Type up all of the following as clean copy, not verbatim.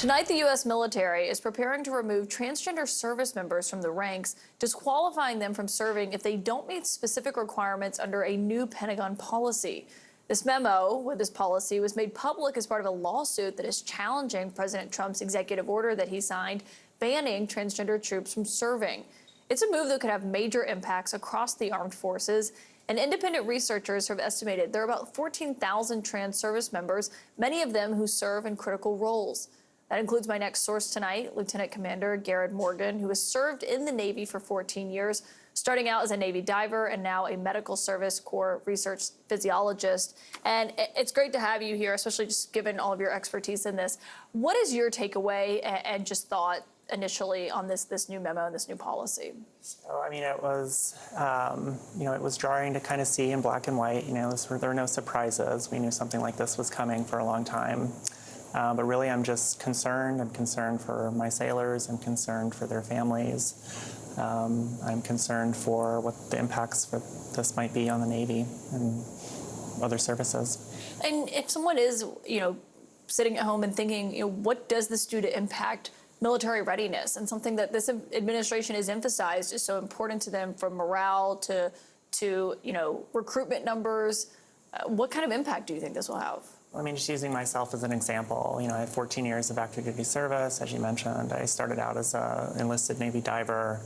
Tonight, the U.S. military is preparing to remove transgender service members from the ranks, disqualifying them from serving if they don't meet specific requirements under a new Pentagon policy. This memo with this policy was made public as part of a lawsuit that is challenging President Trump's executive order that he signed banning transgender troops from serving. It's a move that could have major impacts across the armed forces, and independent researchers have estimated there are about 14,000 trans service members, many of them who serve in critical roles. That includes my next source tonight, Lieutenant Commander Garrett Morgan, who has served in the Navy for 14 years, starting out as a Navy diver and now a Medical Service Corps research physiologist. And it's great to have you here, especially just given all of your expertise in this. What is your takeaway and just thought initially on this new memo and this new policy? So, I mean, it was, it was jarring to kind of see in black and white. There were no surprises. We knew something like this was coming for a long time. But really, I'm just concerned. I'm concerned for my sailors. I'm concerned for their families. I'm concerned for what the impacts for this might be on the Navy and other services. And if someone is, sitting at home and thinking, what does this do to impact military readiness, and something that this administration has emphasized is so important to them, from morale to recruitment numbers, what kind of impact do you think this will have? I mean, just using myself as an example, I had 14 years of active duty service, as you mentioned. I started out as an enlisted Navy diver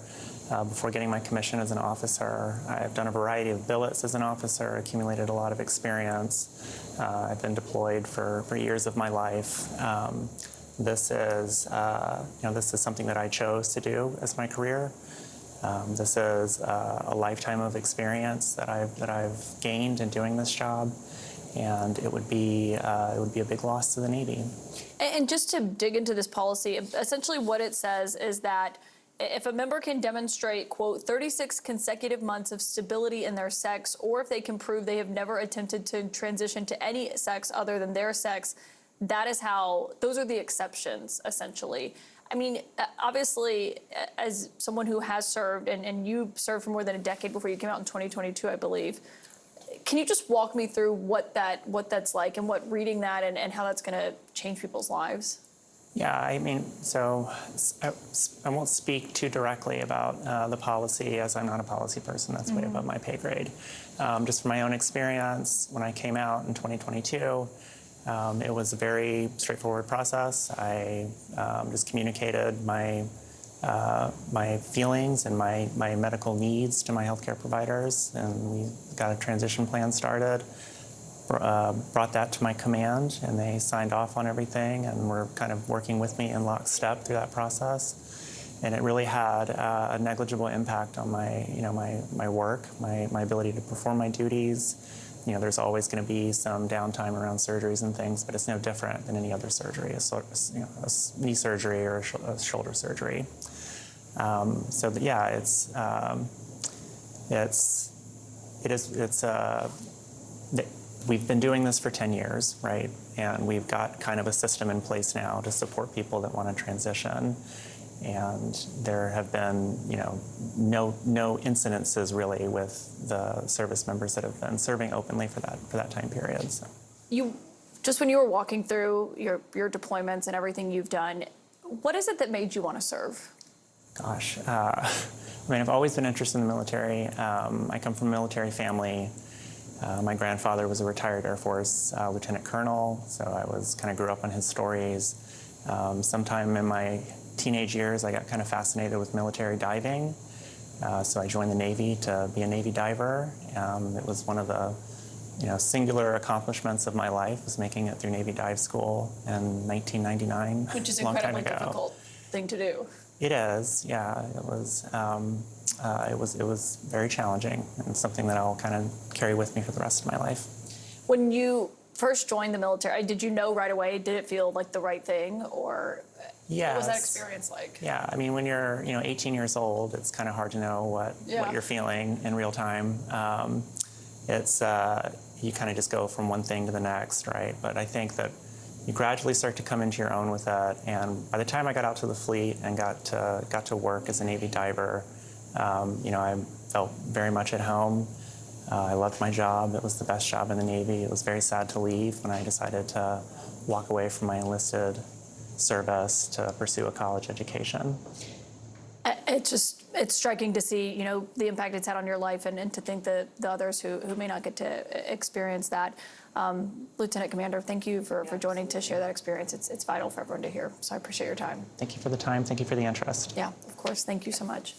before getting my commission as an officer. I've done a variety of billets as an officer, accumulated a lot of experience. I've been deployed for years of my life. This is something that I chose to do as my career. This is a lifetime of experience that I've gained in doing this job. And it would be a big loss to the Navy. And just to dig into this policy, essentially what it says is that if a member can demonstrate, quote, 36 consecutive months of stability in their sex, or if they can prove they have never attempted to transition to any sex other than their sex, those are the exceptions, essentially. I mean, obviously, as someone who has served, and you served for more than a decade before you came out in 2022, I believe, can you just walk me through what that's like, and what reading that and how that's going to change people's lives? Yeah, I mean, so I won't speak too directly about the policy, as I'm not a policy person. That's way above my pay grade. Just from my own experience, when I came out in 2022, it was a very straightforward process. I just communicated my feelings and my medical needs to my healthcare providers, and we got a transition plan started, brought that to my command, and they signed off on everything and were kind of working with me in lockstep through that process. And it really had a negligible impact on my work, my ability to perform my duties. There's always going to be some downtime around surgeries and things, but it's no different than any other surgery, a knee surgery or a shoulder surgery. We've been doing this for 10 years, right? And we've got kind of a system in place now to support people that want to transition. And there have been, no incidences really with the service members that have been serving openly for that time period. So. When you were walking through your deployments and everything you've done, what is it that made you want to serve? Gosh, I've always been interested in the military. I come from a military family. My grandfather was a retired Air Force lieutenant colonel, so I grew up on his stories. Sometime in my teenage years, I got kind of fascinated with military diving. So I joined the Navy to be a Navy diver. It was one of the singular accomplishments of my life, was making it through Navy dive school in 1999. Which is an incredibly difficult thing to do. It is, yeah. It was very challenging, and something that I'll kind of carry with me for the rest of my life. When you first joined the military, did you know right away? Did it feel like the right thing, or yes. What was that experience like? Yeah, I mean, when you're 18 years old, it's kind of hard to know what you're feeling in real time. You kind of just go from one thing to the next, right? But I think that you gradually start to come into your own with that. And by the time I got out to the fleet and got to work as a Navy diver, I felt very much at home. I loved my job. It was the best job in the Navy. It was very sad to leave when I decided to walk away from my enlisted service to pursue a college education. It's striking to see, you know, the impact it's had on your life, and to think that the others who may not get to experience that. Lieutenant Commander, thank you for joining to share that experience. It's vital for everyone to hear. So I appreciate your time. Thank you for the time. Thank you for the interest. Yeah, of course. Thank you so much.